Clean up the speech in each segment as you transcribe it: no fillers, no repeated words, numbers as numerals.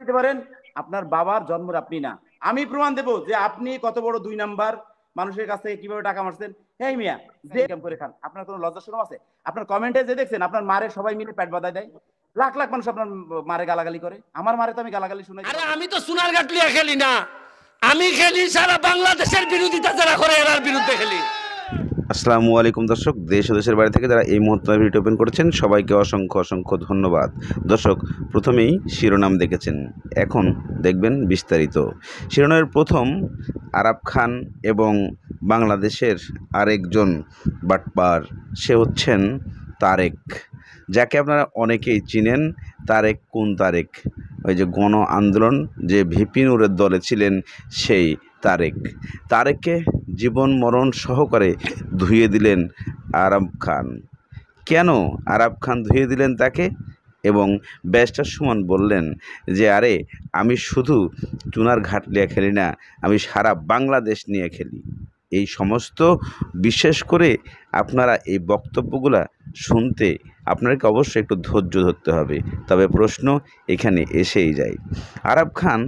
দিতে পারেন আপনার বাবার জন্মের আপনি না। আমি প্রমাণ দেবো যে আপনি কত বড় 2 নাম্বার, মানুষের কাছ থেকে কিভাবে টাকা মারছেন। এই মিয়া যে ইনকাম করে খান, আপনার কোনো লজ্জা শরম আছে? আপনার কমেন্টে যে দেখছেন আপনার মারে সবাই মিলে পেট বাঁধায় দেয়, লাখ লাখ মানুষ আপনার মারে গালাগালি করে। আমার মারে তো আমি গালাগালি শুনাই। আরে আমি তো সোনার গাটলিয়া খেলি না, আমি খেলি সারা বাংলাদেশের বিরোধিতা যারা করে এর বিরুদ্ধে খেলি। আসসালামু আলাইকুম দর্শক, দেশ ও দেশের বাইরে থেকে যারা এই মুহূর্তে ভিডিও ওপেন করেছেন সবাইকে অসংখ্য অসংখ্য ধন্যবাদ। দর্শক, প্রথমেই শিরোনাম দেখেছেন, এখন দেখবেন বিস্তারিত। শিরোনামের প্রথম, আরাব খান এবং বাংলাদেশের আরেকজন বাটপার, সে হচ্ছেন তারেক, যাকে আপনারা অনেকেই চিনেন। তারেক কোন তারেক? ওই যে গণ আন্দোলন যে ভিপি নুরের দলে ছিলেন সেই তারেক। তারেককে জীবন মরণ সহকারে ধুয়ে দিলেন আরাব খান। কেন আরাব খান ধুয়ে দিলেন তাকে? এবং ব্যারিস্টার সুমন বললেন যে আরে আমি শুধু চুনার ঘাটলিয়া খেলি না, আমি সারা বাংলাদেশ নিয়ে খেলি। এই সমস্ত বিশেষ করে আপনারা এই বক্তব্যগুলা শুনতে আপনাকে অবশ্যই একটু ধৈর্য ধরতে হবে। তবে প্রশ্ন এখানে এসেই যায়, আরাব খান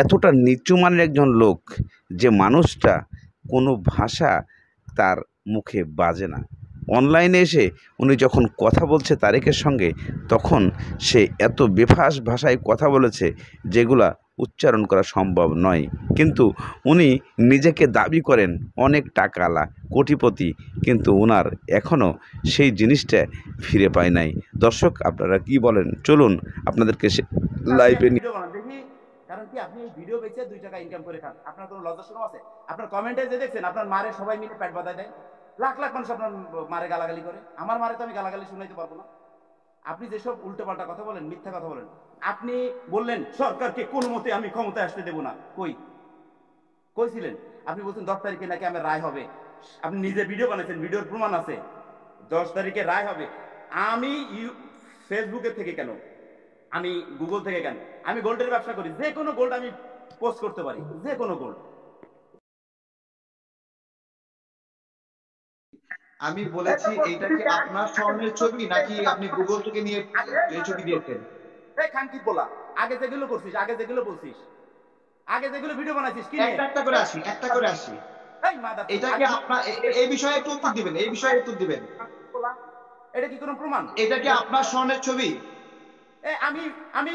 এতটা নিচু মানের একজন লোক যে মানুষটা কোনো ভাষা তার মুখে বাজে না। অনলাইনে এসে উনি যখন কথা বলছে তারেকের সঙ্গে, তখন সে এত বেফাস ভাষায় কথা বলেছে যেগুলা উচ্চারণ করা সম্ভব নয়। কিন্তু উনি নিজেকে দাবি করেন অনেক টাকাওয়ালা, কোটিপতি, কিন্তু ওনার এখনও সেই জিনিসটা ফিরে পায় নাই। দর্শক, আপনারা কি বলেন? চলুন আপনাদেরকে লাইভে দেখি। কারণ কি আপনি ভিডিও বেচে 2 টাকা ইনকাম করে খান, আপনার কোনো লজ্জা শরম আছে? আপনার কমেন্টে যে দেখছেন আপনার মারে সবাই মিলে পেট বাঁধায় দেয়, লাখ লাখ মানুষ আপনার মারে গালাগালি করে। আমার মারে তো আমি গালাগালি শুনাইতে পারবো না। আপনি যেসব উল্টোপাল্টা কথা বলেন, মিথ্যা কথা বলেন। আপনি বললেন সরকারকে কোনো মতে আমি ক্ষমতায় আসতে দেবো না। কই ছিলেন? আপনি বলছেন 10 তারিখে নাকি আমার রায় হবে। আপনি নিজে ভিডিও বানাইছেন, ভিডিওর প্রমাণ আছে। 10 তারিখে রায় হবে। আমি ফেসবুকে থেকে কেন, আমি গুগল থেকে কেন, আমি গোল্ডের ব্যবসা করি। যে কোনো গোল্ড আমি পোস্ট করতে পারি, যে কোনো গোল্ড। আমি বলেছি এইটা কি আপনার স্বর্ণের ছবি নাকি আপনি গুগল থেকে নিয়ে এই ছবি দিয়েছেন? এই খানকি বলা, আগে যেগুলো করছিস, আগে যেগুলো বলছিস, আগে যেগুলো ভিডিও বানাইছিস, কি একটা করে আসি। এই মাদার, এটা কি আপনার এই বিষয়ে একটু উত্তর দিবেন, এই বিষয়ে উত্তর দিবেন। এটা কি কোনো প্রমাণ? এটা কি আপনার স্বর্ণের ছবি? আমি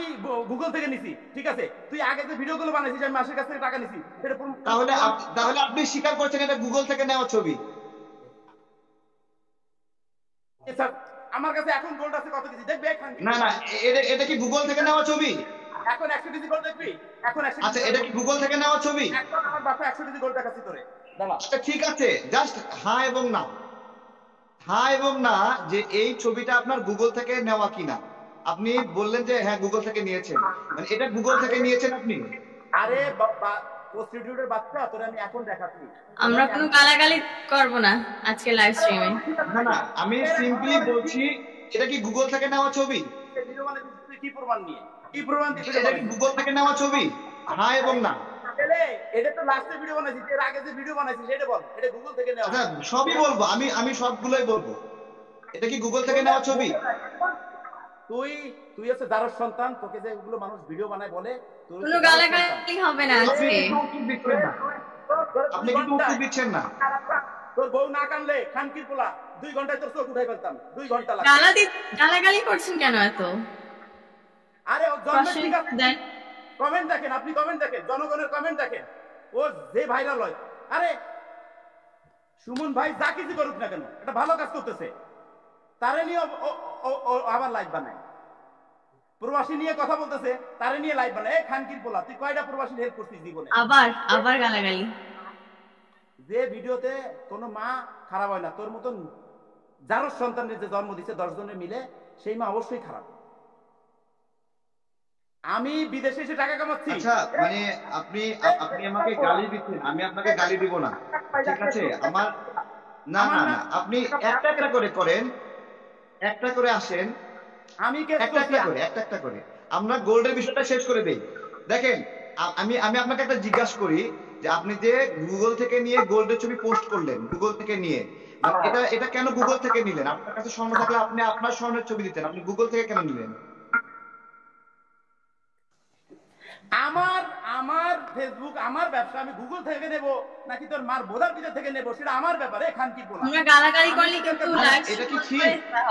গুগল থেকে নিছি, ঠিক আছে? তুই আগে যে ভিডিওগুলো বানাইছিস আমি মাসের কাছ থেকে টাকা নিছি, তাহলে আপনি স্বীকার করছেন এটা গুগল থেকে নেওয়া ছবি? আমার কাছে এখন গোল্ড আছে কত কেজি দেখবে? না, এটা কি গুগল থেকে নেওয়া ছবি? এখন 100 কেজি গোল্ড দেখবি? এখন 100। আচ্ছা, এটা কি গুগল থেকে নেওয়া ছবি? এখন আমার বাসা 100 কেজি গোল্ড দেখাচ্ছি তোরে। আচ্ছা, ঠিক আছে, জাস্ট হ্যাঁ এবং না যে এই ছবিটা আপনার গুগল থেকে নেওয়া কিনা। আপনি বললেন যে হ্যাঁ গুগল থেকে নিয়েছেন, মানে এটা গুগল থেকে নিয়েছেন আপনি? আরে প্রস্টিটিউটের বাচ্চা, তোরে আমি এখন দেখাচ্ছি। আমরা কোনো গালাগালি করব না আজকে লাইভ স্ট্রিমে। না, আমি সিম্পলি বলছি এটা কি গুগল থেকে নেওয়া ছবি? কি প্রমাণ নিয়ে, কি প্রমাণ দিতে? এটা কি গুগল থেকে নেওয়া ছবি? হ্যাঁ এবং না। এটা তো লাস্টে ভিডিও বানাইছিস, এর আগে যে ভিডিও বানাইছিস সেটা বল, এটা গুগল থেকে নেওয়া? আচ্ছা, সবই বলবো, আমি সবগুলোই বলবো। এটা কি গুগল থেকে নেওয়া ছবি? তুই হচ্ছে যার সন্তান, তোকে যে এগুলো মানুষ ভিডিও বানায় বলে, কোনো গালাগালি হবে না আজকে। আপনি কিন্তু উত্তর দিচ্ছেন না। তোর বউ না কানলে খানকির পোলা 2 ঘন্টায় তোর চোখ উঠাই ফেলতাম। 2 ঘন্টা লাগে। গালাগালি করছেন কেন এত? আরে ও কমেন্ট দেখেন, আপনি কমেন্ট দেখেন, জনগণের কমেন্ট দেখেন, ও যে ভাইরাল হয়। আরে সুমন ভাই যা কিছু করুক না কেন, এটা ভালো কাজ করতেছে, তারে নিয়ে আবার লাইভ বানায়। প্রবাসী নিয়ে কথা বলতেছে, তারে নিয়ে লাইভ বানায়। এই খানকির পোলা, তুই কয়টা প্রবাসীর হেল্প করছিস জীবনে? আবার গালাগালি। যে ভিডিওতে কোনো মা খারাপ হয় না, তোর মতন যার সন্তানের যে জন্ম দিচ্ছে 10 জনের মিলে, সেই মা অবশ্যই খারাপ। আমি বিদেশে এসে টাকা কামাচ্ছি। আচ্ছা, মানে আপনি আমাকে গালি দিচ্ছেন, আমি আপনাকে গালি দিব না, ঠিক আছে? আমার না, আপনি একটা করে করেন, একটা করে আসেন, আমি একটা করে আমরা গোল্ডের বিষয়টা শেষ করে দেই। দেখেন, আমি আপনাকে একটা জিজ্ঞাসা করি যে আপনি যে গুগল থেকে নিয়ে গোল্ডের ছবি পোস্ট করলেন, গুগল থেকে নিয়ে, এটা কেন গুগল থেকে নিলেন? আপনার কাছে স্বর্ণ থাকলে আপনি আপনার স্বর্ণের ছবি দিতেন, আপনি গুগল থেকে কেন নিলেন? আমার ফেসবুক আমার ব্যবসা আমি গুগল থেকে নেব নাকি তোর মার বোধার ভিতর থেকে নেব সেটা আমার ব্যাপারে খান কি বলা। আমরা গালাগালি করলে কিন্তু লাইভ এটা কি ঠিক?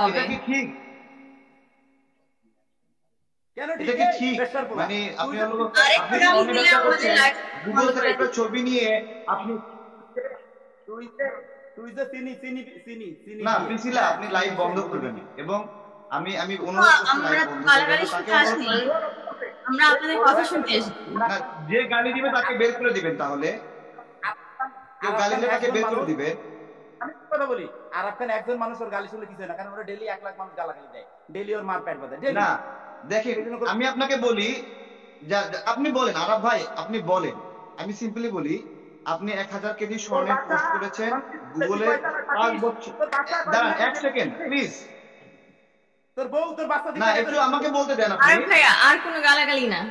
এটা কি ঠিক? কেন এটা কি ঠিক? মানে আপনি হলো আপনি আরেকটা করছেন গুগল থেকে একটা ছবি নিয়ে আপনি তুই যে চিনি না প্রিসিলা আপনি লাইভ বন্ধ করবেন এবং আমি অনুরোধ করছি আমরা লাইভ বন্ধ গালাগালি করবেন। শুনতে আসিনি, আমরা আপনাদের কথা শুনতে এসেছি। না, যে গালি দিবে তাকে বের করে দিবেন, তাহলে কেউ গালি দিলে তাকে বের করে দিবেন। আমি কথা বলি আরাফ খান একজন মানুষের গালি শুনলে কিছু না, কারণ ওরা ডেইলি 1 লাখ মানুষ গালাগালি দেয়, ডেইলি ওর মার পেট বাঁধে না দেখেন আমি আপনাকে বলি আপনি বলেন আরাফ ভাই আপনি বলেন, আমি সিম্পলি বলি আপনি 1000 কেজি স্বর্ণের পোস্ট করেছেন গুগলে 5 বছর। দাঁড়ান 1 সেকেন্ড প্লিজ। তোর বউ তোর বাচ্চা না একটু আমাকে বলতে দেন আর আপনি। ভাইয়া আর কোনো গালাগালি না,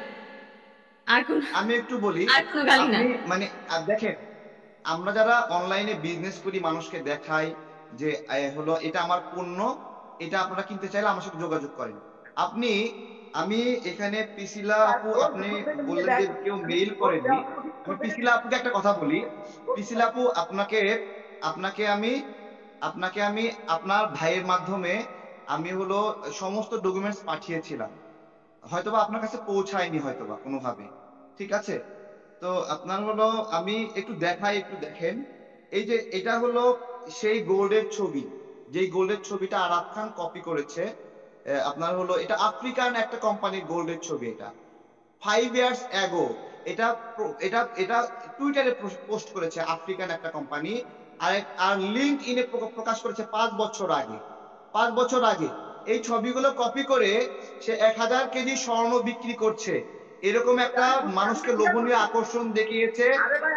আর কোন আমি একটু বলি আর কোনো গালি না। আপনি মানে দেখেন আমরা যারা অনলাইনে বিজনেস করি মানুষকে দেখাই যে হলো এটা আমার পণ্য, এটা আপনারা কিনতে চাইলে আমার সাথে যোগাযোগ করেন। আমি এখানে পিসিলা আপু আপনি বললেন যে কেউ মেইল করেনি, আমি পিসিলা আপুকে একটা কথা বলি। পিসিলা আপু আপনাকে আমি আপনার ভাইয়ের মাধ্যমে আমি হলো সমস্ত ডকুমেন্টস পাঠিয়েছিলাম, হয়তোবা আপনার কাছে পৌঁছায়নি হয়তোবা কোনোভাবে, ঠিক আছে? তো আপনার হলো আমি একটু দেখাই, একটু দেখেন। এই যে এটা হলো সেই গোল্ডের ছবি, যেই গোল্ডের ছবিটা আরাফ খান কপি করেছে। আপনার হলো এটা আফ্রিকান একটা কোম্পানির গোল্ডের ছবি। এটা 5 ইয়ার্স অ্যাগো এটা এটা এটা টুইটারে পোস্ট করেছে আফ্রিকান একটা কোম্পানি, আর লিঙ্ক ইনে প্রকাশ করেছে 5 বছর আগে। 5 বছর আগে এই ছবিগুলো কপি করে সে 1000 কেজি স্বর্ণ বিক্রি করছে। এরকম একটা মানুষকে লোভনীয় আকর্ষণ দেখিয়েছে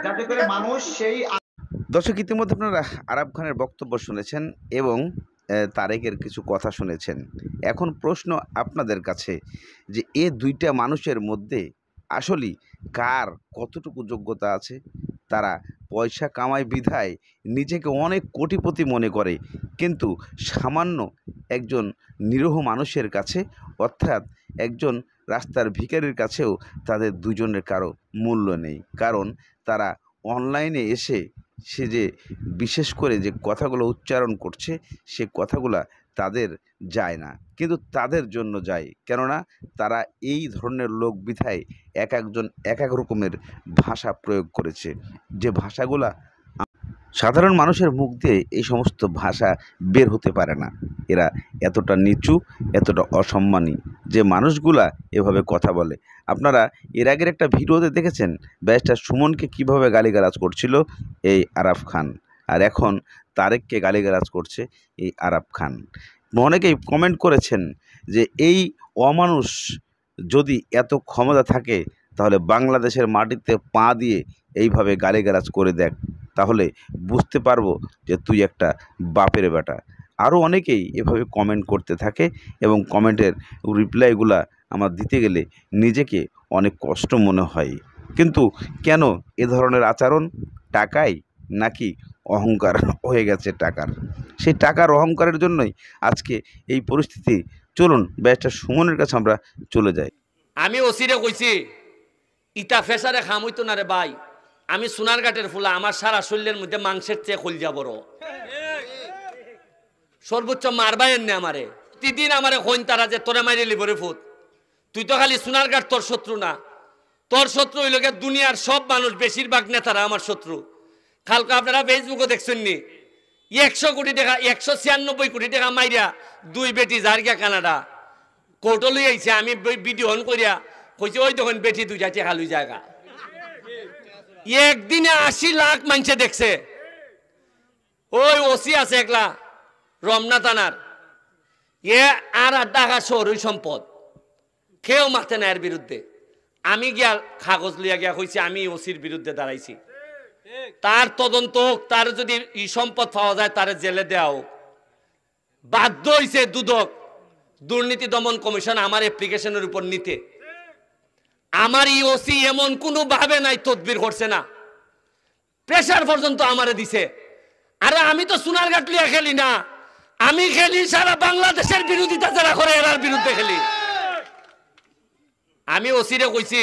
যাতে করে মানুষ সেই। দর্শক ইতিমধ্যে আপনারা আরাফ খানের বক্তব্য শুনেছেন এবং তারেকের কিছু কথা শুনেছেন। এখন প্রশ্ন আপনাদের কাছে যে এ দুইটা মানুষের মধ্যে আসলে কার কতটুকু যোগ্যতা আছে? তারা পয়সা কামায় বিধায় নিজেকে অনেক কোটিপতি মনে করে, কিন্তু সামান্য একজন নিরীহ মানুষের কাছে অর্থাৎ একজন রাস্তার ভিখারির কাছেও তাদের দুজনের কারো মূল্য নেই। কারণ তারা অনলাইনে এসে সে যে বিশেষ করে যে কথাগুলো উচ্চারণ করছে সে কথাগুলা তাদের যায় না, কিন্তু তাদের জন্য যায়। কেননা তারা এই ধরনের লোক বিধায় একজন এক এক রকমের ভাষা প্রয়োগ করেছে, যে ভাষাগুলা সাধারণ মানুষের মুখ দিয়ে এই সমস্ত ভাষা বের হতে পারে না। এরা এতটা নিচু, এতটা অসম্মানী যে মানুষগুলা এভাবে কথা বলে। আপনারা এর আগের একটা ভিডিওতে দেখেছেন ব্যারিস্টার সুমনকে কীভাবে গালিগালাজ করছিল এই আরাফ খান, আর এখন তারেককে গালিগালাজ করছে এই আরাফ খান। অনেকেই কমেন্ট করেছেন যে এই অমানুষ যদি এত ক্ষমতা থাকে তাহলে বাংলাদেশের মাটিতে পা দিয়ে এইভাবে গালিগালাজ করে দেখ, তাহলে বুঝতে পারবো যে তুই একটা বাপের বেটা। আরও অনেকেই এভাবে কমেন্ট করতে থাকে এবং কমেন্টের রিপ্লাইগুলা আমার দিতে গেলে নিজেকে অনেক কষ্ট মনে হয়। কিন্তু কেন এ ধরনের আচরণ? টাকায় নাকি অহংকার হয়ে গেছে টাকার? সেই টাকার অহংকারের জন্যই আজকে এই পরিস্থিতি। চলুন ব্যারিস্টার সুমনের কাছে আমরা চলে যাই। আমি ওসিরে কইছি ইটা ফেসারে খাম হইতো না রে ভাই, আমি সোনারঘাটের ফুলা, আমার সারা শরীরের মধ্যে মাংসের চেয়ে খলজা বড়, সর্বোচ্চ মারবাই এনে আমারে তিদিন আমারে কইন তারা যে তোরে মাইরে লিবরে ফুট, তুই তো খালি সোনারঘাট তোর শত্রু না, তোর শত্রু হইল গিয়ে দুনিয়ার সব মানুষ, বেশিরভাগ নেতারা আমার শত্রু। কালকে আপনারা ফেসবুকে দেখছেন নি 100 কোটি টাকা 196 কোটি টাকা মাইরা 2 বেটি জার্গা কানাডা কোর্ট লই আইছে। আমি ভিডিও অন করিয়া কইছি ওই তখন বেটি 2টা টাকা লই জায়গা, একদিনে 80 লাখ মানুষে দেখছে। ওই ওসি আছে একলা রমনা থানার, এ আর টাকা শহরই সম্পদ, কেউ মাথে না এর বিরুদ্ধে। আমি গিয়া কাগজ লইয়া গিয়া কইছি আমি ওসির বিরুদ্ধে দাঁড়াইছি, তার তদন্ত হোক, তার যদি ই সম্পদ পাওয়া যায় তার জেলে দেওয়া হোক। বাধ্য হইছে দুদক দুর্নীতি দমন কমিশন আমার অ্যাপ্লিকেশনের উপর নিতে। আমার ই ওসি এমন কোনো ভাবে নাই তদবির করছে না, প্রেসার পর্যন্ত আমারে দিছে। আরে আমি তো সোনারঘাট লিয়া খেলি না, আমি খেলি সারা বাংলাদেশের বিরোধিতা যারা করে এরার বিরুদ্ধে খেলি। আমি ওসিরে কইছি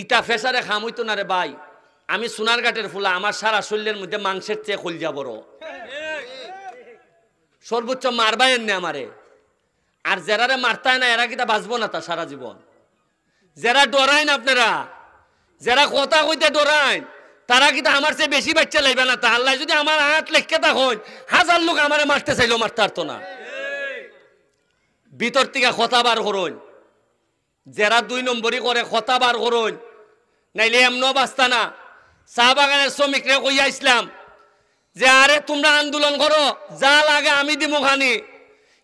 ইটা ফেসারে খাম হইতো না রে ভাই। আমি সোনারঘাটের ফুলা, আমার সারা শরীরের মধ্যে মাংসের চেয়ে কলজা বড়, সর্বোচ্চ মারবাই এনে আমারে। আর যারারে মারতায় না এরা কিটা বাঁচবো না তা সারা জীবন। যারা ডরাইন আপনারা, যারা কথা কইতে ডরাইন, তারা কিন্তু আমার চেয়ে বেশি বাচ্চা লাইবে না। তা আল্লাহ যদি আমার হাত লেখকে তখন 1000 লোক আমারে মারতে চাইলো, মারতে পারতো না। ভিতর থেকে কথা বার করুন, যারা 2 নম্বরই করে কথা বার করুন, নাইলে এমনও বাস্তা না। চা বাগানের শ্রমিকরে কইয়া ইসলাম যে আরে তোমরা আন্দোলন করো, যা লাগে আমি দিব খানি,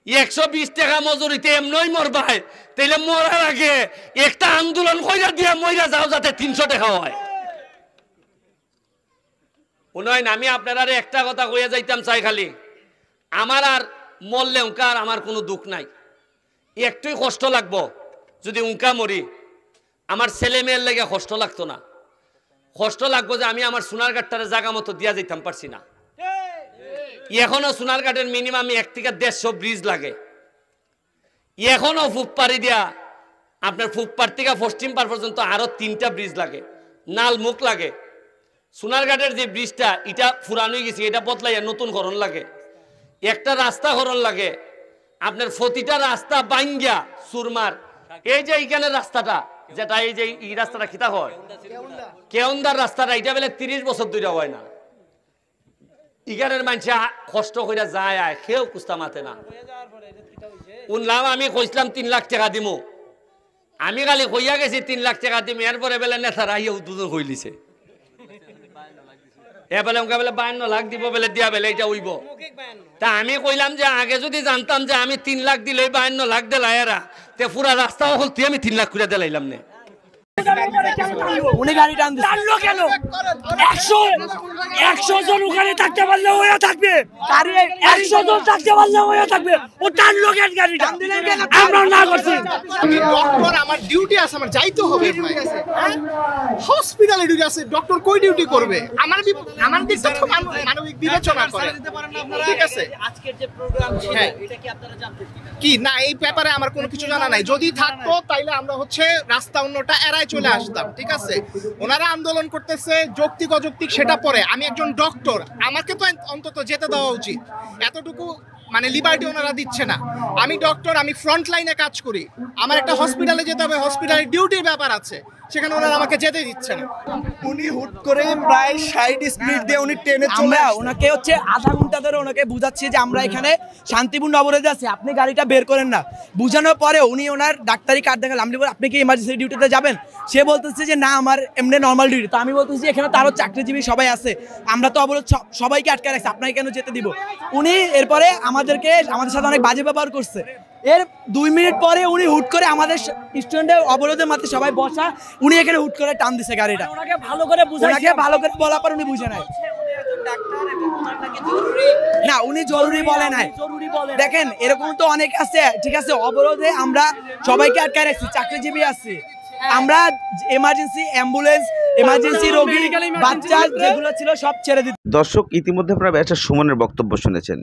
120 টাকা মজুরিতে এমনই মরবাই, তাইলে মরার আগে একটা আন্দোলন কইরা দিয়া মইরা যাও যাতে 300 টাকা হয়। উন্নয়ন আমি আপনারা একটা কথা কইয়া যাইতাম চাই, খালি আমার আর মরলে উনকা আর আমার কোনো দুঃখ নাই, একটুই কষ্ট লাগবো যদি উনকা মরি। আমার ছেলে মেয়ের লেগে কষ্ট লাগতো না, কষ্ট লাগবো যে আমি আমার সোনারঘাটটারে জায়গা মতো দিয়া যাইতাম পারছি না। এখনো সোনারঘাটের মিনিমাম 1 থেকে 150 ব্রিজ লাগে। এখনো ফুপপাড়ি দিয়া আপনার ফুপপাড় থেকে পশ্চিম পাড় পর্যন্ত আরো 3টা ব্রিজ লাগে, নাল মুখ লাগে। সোনারঘাটের যে ব্রিজটা এটা পুরানো গেছে, এটা বদলাইয়া নতুন করণ লাগে। একটা রাস্তা করণ লাগে আপনার, প্রতিটা রাস্তা বাইঙ্গা সুরমার। এই যে এইখানে রাস্তাটা যেটা, এই যে এই রাস্তাটা খিতা হয় কেউন্দার রাস্তাটা, এটা বেলে 30 বছর ধরে হয় না। ইগানের মানুষ কষ্ট করে যায় আয়, কেউ কুস্তা মাতে না। উনলাম আমি কইসলাম 3 লাখ টাকা দিব, আমি খালি কইয়া গেছি 3 লাখ টাকা দিব, এরপরে বেলে নেতারা ইয়ে উদ্বোধন হইলিছে। এবেলে উনকা বেলে 52 লাখ দিব বেলে দিয়া বেলে এটা উইব। তা আমি কইলাম যে আগে যদি জানতাম যে আমি 3 লাখ দিলে 52 লাখ দিলাই এরা, তে পুরা রাস্তা হলতে আমি 3 লাখ করে দিলাইলাম না। উনি গাড়ি টানলো কেন? 100 জন ওখানে থাকতে পারলে ওরা থাকবে, 100 জন থাকতে পারলে ওরা থাকবে। ও টানলো কেন গাড়িটা? আমরা না করছি। আমি ডক্টর, আমার ডিউটি আছে, আমার যাইতে হবে। হসপিটালে ডিউটি আছে, ডক্টর কই ডিউটি করবে? আমার দিকটা তো মানবিক বিবেচনা করে, ঠিক আছে? আজকের যে প্রোগ্রাম ছিল এটা কি আপনারা জানতেন কি না? এই ব্যাপারে আমার কোনো কিছু জানা নাই। যদি থাকতো তাইলে আমরা রাস্তা অন্যটা এড়াই চলে আসতাম, ঠিক আছে? ওনারা আন্দোলন করতেছে, যৌক্তিক অযৌক্তিক সেটা পরে। আমি একজন ডক্টর, আমাকে তো অন্তত যেতে দেওয়া উচিত। এতটুকু মানে লিবার্টি ওনারা দিচ্ছে না। আমি ডক্টর, আমি ফ্রন্ট লাইনে কাজ করি, আমার একটা হসপিটালে যেতে হবে, হসপিটালের ডিউটির ব্যাপার আছে, সেখানে ওনারা আমাকে যেতে দিচ্ছে না। উনি হুট করে প্রায় 60 স্পিড দিয়ে উনি ট্রেনে চলে আসে। ওনাকে হচ্ছে আধা ঘন্টা ধরে ওনাকে বুঝাচ্ছি যে আমরা এখানে শান্তিপূর্ণ অবরোধে আছি, আপনি গাড়িটা বের করেন না। বুঝানোর পরে উনি ওনার ডাক্তারি কার্ড দেখালাম, আমি বলি আপনি কি ইমার্জেন্সি ডিউটিতে যাবেন? সে বলতেছে যে না আমার এমনি নর্মাল ডিউটি। তো আমি বলতেছি এখানে তো আরো চাকরিজীবী সবাই আছে, আমরা তো অবরোধ সবাইকে আটকে রাখছি, আপনাকে কেন যেতে দিব? উনি এরপরে আমাদের সাথে অনেক বাজে ব্যবহার করছে। এর 2 মিনিট পরে উনি হুট করে আমাদের স্টুডেন্টের অবরোধের মাঝে সবাই বসা, উনি এখানে হুট করে টান দিছে গাড়িটা। ওনাকে ভালো করে বলার পর উনি বুঝে নাই। না, উনি জরুরি বলে নাই। দেখেন এরকম তো অনেক আছে, ঠিক আছে? অবরোধে আমরা সবাইকে আটকায় রাখছি, চাকরিজীবী আছে, আমরা এমার্জেন্সি অ্যাম্বুলেন্স, এমার্জেন্সি রোগী, বাচ্চা যেগুলো ছিল সব ছেড়ে দিতে। দর্শক, ইতিমধ্যে আপনারা ব্যারিস্টার সুমনের বক্তব্য শুনেছেন।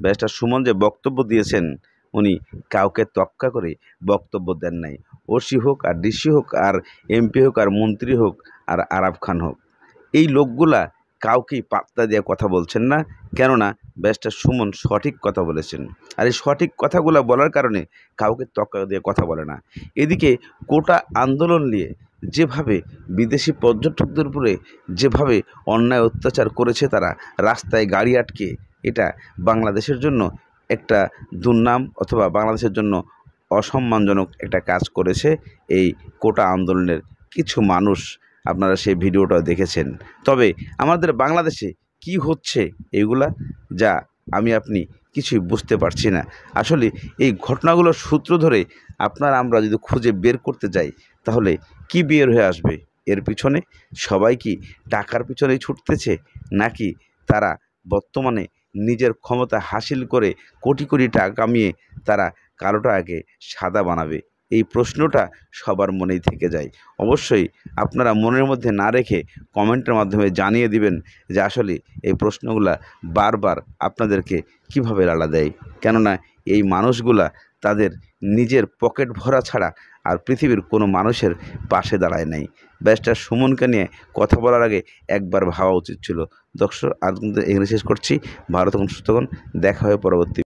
ব্যারিস্টার সুমন যে বক্তব্য দিয়েছেন, উনি কাউকে তক্কা করে বক্তব্য দেন নাই। ওসি হোক আর ডিসি হোক আর এমপি হোক আর মন্ত্রী হোক আর আরাফ খান হোক, এই লোকগুলা কাউকেই পাত্তা দিয়ে কথা বলছেন না, কেননা ব্যারিস্টার সুমন সঠিক কথা বলেছেন। আর এই সঠিক কথাগুলো বলার কারণে কাউকে তক্কা দিয়ে কথা বলে না। এদিকে কোটা আন্দোলন নিয়ে যেভাবে বিদেশি পর্যটকদের উপরে যেভাবে অন্যায় অত্যাচার করেছে তারা, রাস্তায় গাড়ি আটকে, এটা বাংলাদেশের জন্য একটা দুর্নাম অথবা বাংলাদেশের জন্য অসম্মানজনক একটা কাজ করেছে এই কোটা আন্দোলনের কিছু মানুষ। আপনারা সেই ভিডিওটা দেখেছেন। তবে আমাদের বাংলাদেশে কি হচ্ছে এইগুলা, যা আমি আপনি কিছুই বুঝতে পারছি না। আসলে এই ঘটনাগুলোর সূত্র ধরে আমরা যদি খুঁজে বের করতে যাই, তাহলে কি বের হয়ে আসবে? এর পিছনে সবাই কি টাকার পিছনেই ছুটতেছে, নাকি তারা বর্তমানে নিজের ক্ষমতা হাসিল করে কোটি কোটি টাকা কামিয়ে তারা কালোটাকে সাদা বানাবে? এই প্রশ্নটা সবার মনেই থেকে যায়। অবশ্যই আপনারা মনের মধ্যে না রেখে কমেন্টের মাধ্যমে জানিয়ে দিবেন যে আসলে এই প্রশ্নগুলা বারবার আপনাদেরকে কিভাবে লালা দেয়। কেননা এই মানুষগুলা তাদের নিজের পকেট ভরা ছাড়া আর পৃথিবীর কোনো মানুষের পাশে দাঁড়ায় নাই। ব্যারিস্টার সুমনকে নিয়ে কথা বলার আগে একবার ভাবা উচিত ছিল। দর্শক আজ কিন্তু এখানে শেষ করছি। ভালো থাকুন, সুস্থ থাকুন, দেখা হবে পরবর্তী